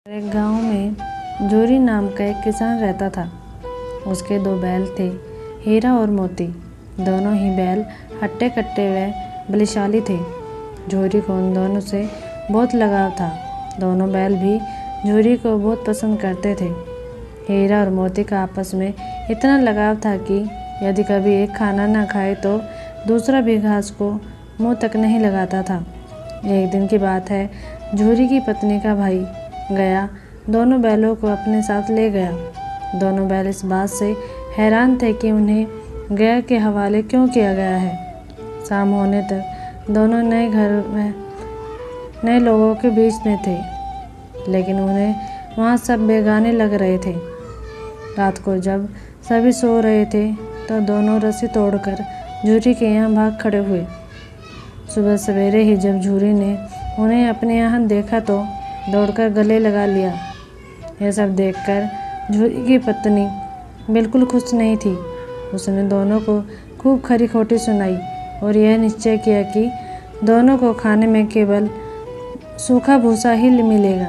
एक गांव में जोरी नाम का एक किसान रहता था। उसके 2 बैल थे, हीरा और मोती। दोनों ही बैल हट्टे कट्टे व बलशाली थे। जोरी को उन दोनों से बहुत लगाव था। दोनों बैल भी जोरी को बहुत पसंद करते थे। हीरा और मोती का आपस में इतना लगाव था कि यदि कभी एक खाना न खाए तो दूसरा भी घास को मुंह तक नहीं लगाता था। एक दिन की बात है, जोरी की पत्नी का भाई गया दोनों बैलों को अपने साथ ले गया। दोनों बैल इस बात से हैरान थे कि उन्हें गया के हवाले क्यों किया गया है। शाम होने तक दोनों नए घर में नए लोगों के बीच में थे, लेकिन उन्हें वहाँ सब बेगाने लग रहे थे। रात को जब सभी सो रहे थे तो दोनों रस्सी तोड़कर जोरी के यहाँ भाग खड़े हुए। सुबह सवेरे ही जब जोरी ने उन्हें अपने यहाँ देखा तो दौड़कर गले लगा लिया। यह सब देखकर जोरी की पत्नी बिल्कुल खुश नहीं थी। उसने दोनों को खूब खरी खोटी सुनाई और यह निश्चय किया कि दोनों को खाने में केवल सूखा भूसा ही मिलेगा।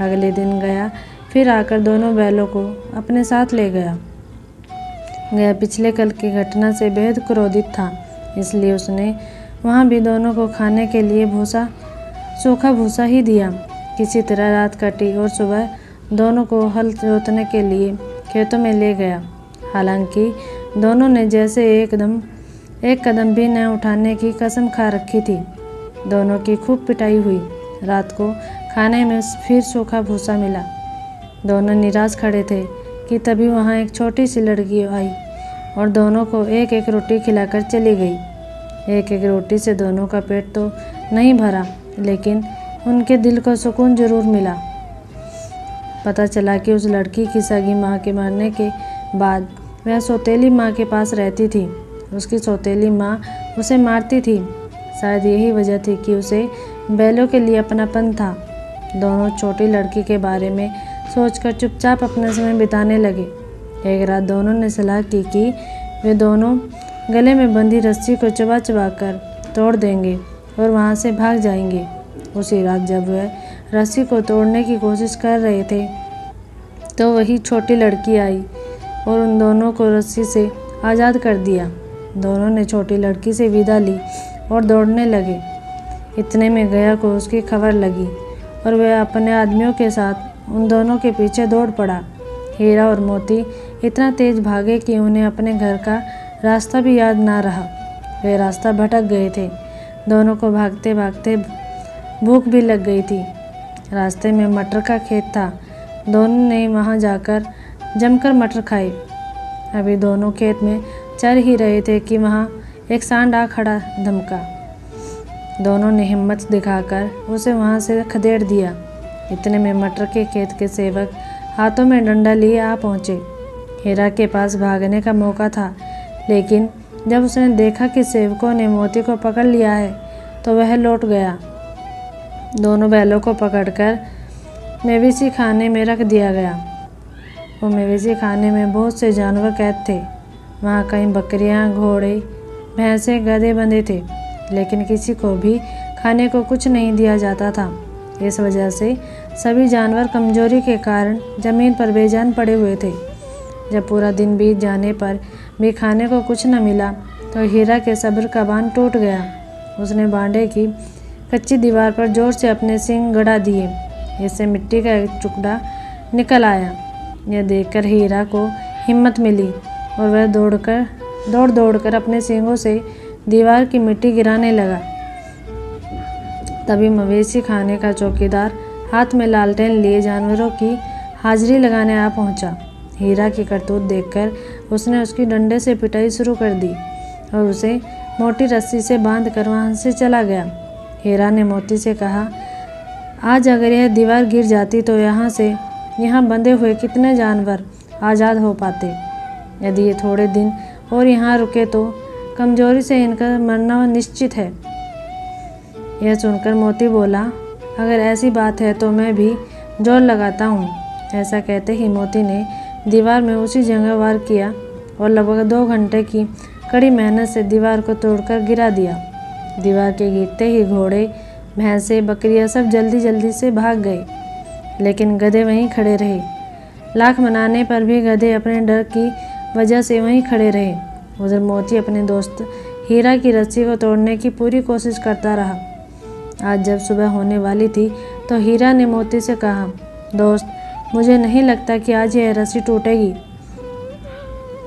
अगले दिन गया फिर आकर दोनों बैलों को अपने साथ ले गया। पिछले कल की घटना से बेहद क्रोधित था, इसलिए उसने वहाँ भी दोनों को खाने के लिए सूखा भूसा ही दिया। किसी तरह रात कटी और सुबह दोनों को हल जोतने के लिए खेतों में ले गया। हालांकि दोनों ने जैसे एक कदम भी न उठाने की कसम खा रखी थी। दोनों की खूब पिटाई हुई। रात को खाने में फिर सूखा भूसा मिला। दोनों निराश खड़े थे कि तभी वहाँ एक छोटी सी लड़की आई और दोनों को एक एक रोटी खिलाकर चली गई। एक एक रोटी से दोनों का पेट तो नहीं भरा, लेकिन उनके दिल को सुकून जरूर मिला। पता चला कि उस लड़की की सगी माँ के मरने के बाद वह सौतेली माँ के पास रहती थी। उसकी सौतेली माँ उसे मारती थी। शायद यही वजह थी कि उसे बैलों के लिए अपनापन था। दोनों छोटी लड़की के बारे में सोचकर चुपचाप अपना समय बिताने लगे। एक रात दोनों ने सलाह की कि वे दोनों गले में बंधी रस्सी को चबा चबा कर तोड़ देंगे और वहाँ से भाग जाएंगे। उसी रात जब वह रस्सी को तोड़ने की कोशिश कर रहे थे तो वही छोटी लड़की आई और उन दोनों को रस्सी से आज़ाद कर दिया। दोनों ने छोटी लड़की से विदा ली और दौड़ने लगे। इतने में गया को उसकी खबर लगी और वह अपने आदमियों के साथ उन दोनों के पीछे दौड़ पड़ा। हीरा और मोती इतना तेज भागे कि उन्हें अपने घर का रास्ता भी याद ना रहा। वे रास्ता भटक गए थे। दोनों को भागते भागते भूख भी लग गई थी। रास्ते में मटर का खेत था। दोनों ने वहां जाकर जमकर मटर खाए। अभी दोनों खेत में चर ही रहे थे कि वहां एक सांड आ खड़ा धमका। दोनों ने हिम्मत दिखाकर उसे वहां से खदेड़ दिया। इतने में मटर के खेत के सेवक हाथों में डंडा लिए आ पहुंचे। हीरा के पास भागने का मौका था, लेकिन जब उसने देखा कि सेवकों ने मोती को पकड़ लिया है तो वह लौट गया। दोनों बैलों को पकड़कर मवेशी खाने में रख दिया गया। वो मवेशी खाने में बहुत से जानवर कैद थे। वहाँ कई बकरियाँ, घोड़े, भैंसे, गधे बंधे थे, लेकिन किसी को भी खाने को कुछ नहीं दिया जाता था। इस वजह से सभी जानवर कमजोरी के कारण जमीन पर बेजान पड़े हुए थे। जब पूरा दिन बीत जाने पर भी खाने को कुछ न मिला तो हीरा के सब्र का बांध टूट गया। उसने बांडे की कच्ची दीवार पर जोर से अपने सींग गड़ा दिए। इससे मिट्टी का एक टुकड़ा निकल आया। यह देखकर हीरा को हिम्मत मिली और वह दौड़ दौड़कर अपने सींगों से दीवार की मिट्टी गिराने लगा। तभी मवेशी खाने का चौकीदार हाथ में लालटेन लिए जानवरों की हाजिरी लगाने आ पहुंचा। हीरा की करतूत देखकर उसने उसकी डंडे से पिटाई शुरू कर दी और उसे मोटी रस्सी से बांधकर वहां से चला गया। हीरा ने मोती से कहा, आज अगर यह दीवार गिर जाती तो यहाँ बंधे हुए कितने जानवर आज़ाद हो पाते। यदि ये थोड़े दिन और यहाँ रुके तो कमजोरी से इनका मरना निश्चित है। यह सुनकर मोती बोला, अगर ऐसी बात है तो मैं भी जोर लगाता हूँ। ऐसा कहते ही मोती ने दीवार में उसी जगह वार किया और लगभग 2 घंटे की कड़ी मेहनत से दीवार को तोड़कर गिरा दिया। दीवार के गिरते ही घोड़े, भैंसे, बकरियां सब जल्दी जल्दी से भाग गए। लेकिन गधे वहीं खड़े रहे। लाख मनाने पर भी गधे अपने डर की वजह से वहीं खड़े रहे। उधर मोती अपने दोस्त हीरा की रस्सी को तोड़ने की पूरी कोशिश करता रहा। आज जब सुबह होने वाली थी तो हीरा ने मोती से कहा, दोस्त, मुझे नहीं लगता कि आज यह रस्सी टूटेगी।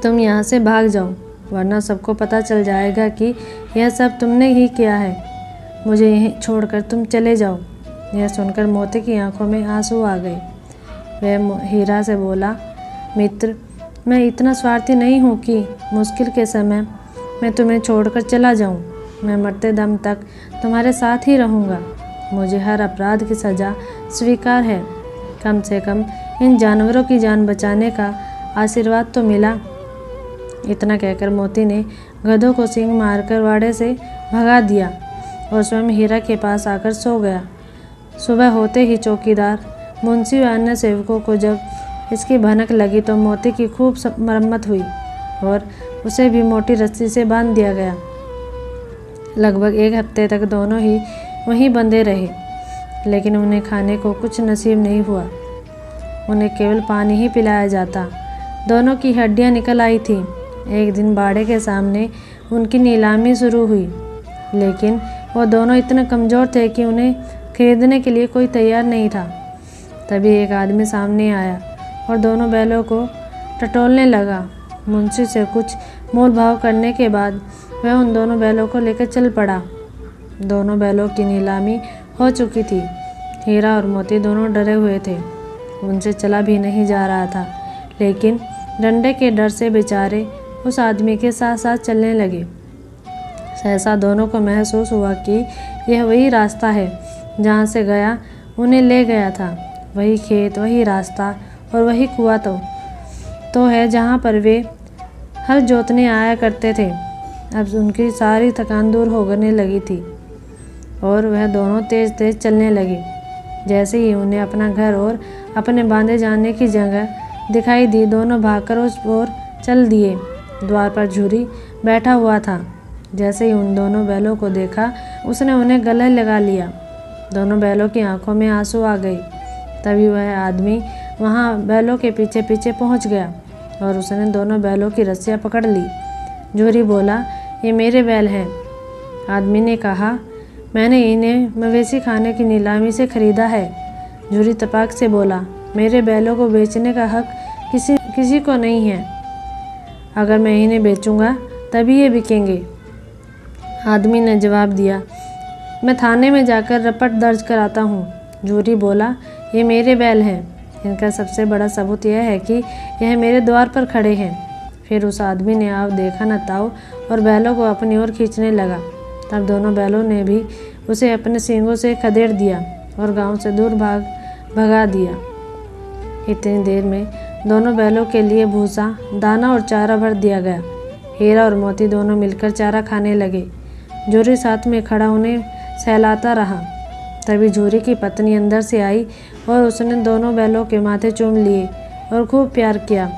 तुम यहाँ से भाग जाओ, वरना सबको पता चल जाएगा कि यह सब तुमने ही किया है। मुझे यहीं छोड़कर तुम चले जाओ। यह सुनकर मोती की आंखों में आंसू आ गए। वह हीरा से बोला, मित्र, मैं इतना स्वार्थी नहीं हूँ कि मुश्किल के समय मैं तुम्हें छोड़कर चला जाऊँ। मैं मरते दम तक तुम्हारे साथ ही रहूँगा। मुझे हर अपराध की सज़ा स्वीकार है। कम से कम इन जानवरों की जान बचाने का आशीर्वाद तो मिला। इतना कहकर मोती ने गधों को सींग मारकर वाड़े से भगा दिया और स्वयं हीरा के पास आकर सो गया। सुबह होते ही चौकीदार, मुंशी व अन्य सेवकों को जब इसकी भनक लगी तो मोती की खूब मरम्मत हुई और उसे भी मोटी रस्सी से बांध दिया गया। लगभग 1 हफ्ते तक दोनों ही वहीं बंधे रहे, लेकिन उन्हें खाने को कुछ नसीब नहीं हुआ। उन्हें केवल पानी ही पिलाया जाता। दोनों की हड्डियां निकल आई थीं। एक दिन बाड़े के सामने उनकी नीलामी शुरू हुई, लेकिन वो दोनों इतने कमज़ोर थे कि उन्हें खरीदने के लिए कोई तैयार नहीं था। तभी एक आदमी सामने आया और दोनों बैलों को टटोलने लगा। मुंशी से कुछ मोल भाव करने के बाद वह उन दोनों बैलों को लेकर चल पड़ा। दोनों बैलों की नीलामी हो चुकी थी। हीरा और मोती दोनों डरे हुए थे। उनसे चला भी नहीं जा रहा था, लेकिन डंडे के डर से बेचारे उस आदमी के साथ साथ चलने लगे। सहसा दोनों को महसूस हुआ कि यह वही रास्ता है जहाँ से गया उन्हें ले गया था। वही खेत, वही रास्ता और वही कुआं तो है जहाँ पर वे हल जोतने आया करते थे। अब उनकी सारी थकान दूर होने लगी थी और वह दोनों तेज तेज चलने लगे। जैसे ही उन्हें अपना घर और अपने बांधे जाने की जगह दिखाई दी, दोनों भागकर उस ओर चल दिए। द्वार पर झूरी बैठा हुआ था। जैसे ही उन दोनों बैलों को देखा, उसने उन्हें गले लगा लिया। दोनों बैलों की आंखों में आंसू आ गए। तभी वह आदमी वहां बैलों के पीछे पीछे पहुंच गया और उसने दोनों बैलों की रस्सियां पकड़ ली। झूरी बोला, ये मेरे बैल हैं। आदमी ने कहा, मैंने इन्हें मवेशी खाने की नीलामी से खरीदा है। झूरी तपाक से बोला, मेरे बैलों को बेचने का हक किसी को नहीं है। अगर मैं इन्हें बेचूंगा तभी ये बिकेंगे। आदमी ने जवाब दिया, मैं थाने में जाकर रपट दर्ज कराता हूँ। झूरी बोला, ये मेरे बैल हैं। इनका सबसे बड़ा सबूत यह है कि यह मेरे द्वार पर खड़े हैं। फिर उस आदमी ने आव देखा न ताव और बैलों को अपनी ओर खींचने लगा। तब दोनों बैलों ने भी उसे अपने सींगों से खदेड़ दिया और गांव से दूर भगा दिया। इतनी देर में दोनों बैलों के लिए भूसा, दाना और चारा भर दिया गया। हीरा और मोती दोनों मिलकर चारा खाने लगे। झूरी साथ में खड़ा उन्हें सहलाता रहा। तभी झूरी की पत्नी अंदर से आई और उसने दोनों बैलों के माथे चूम लिए और खूब प्यार किया।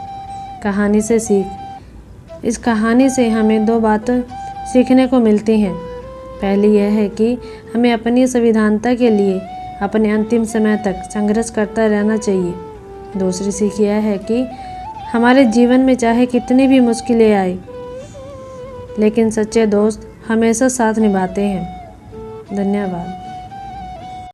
कहानी से सीख। इस कहानी से हमें 2 बातें सीखने को मिलती हैं। पहली यह है कि हमें अपनी संविधानता के लिए अपने अंतिम समय तक संघर्ष करता रहना चाहिए। दूसरी सीख यह है कि हमारे जीवन में चाहे कितनी भी मुश्किलें आए, लेकिन सच्चे दोस्त हमेशा साथ निभाते हैं। धन्यवाद।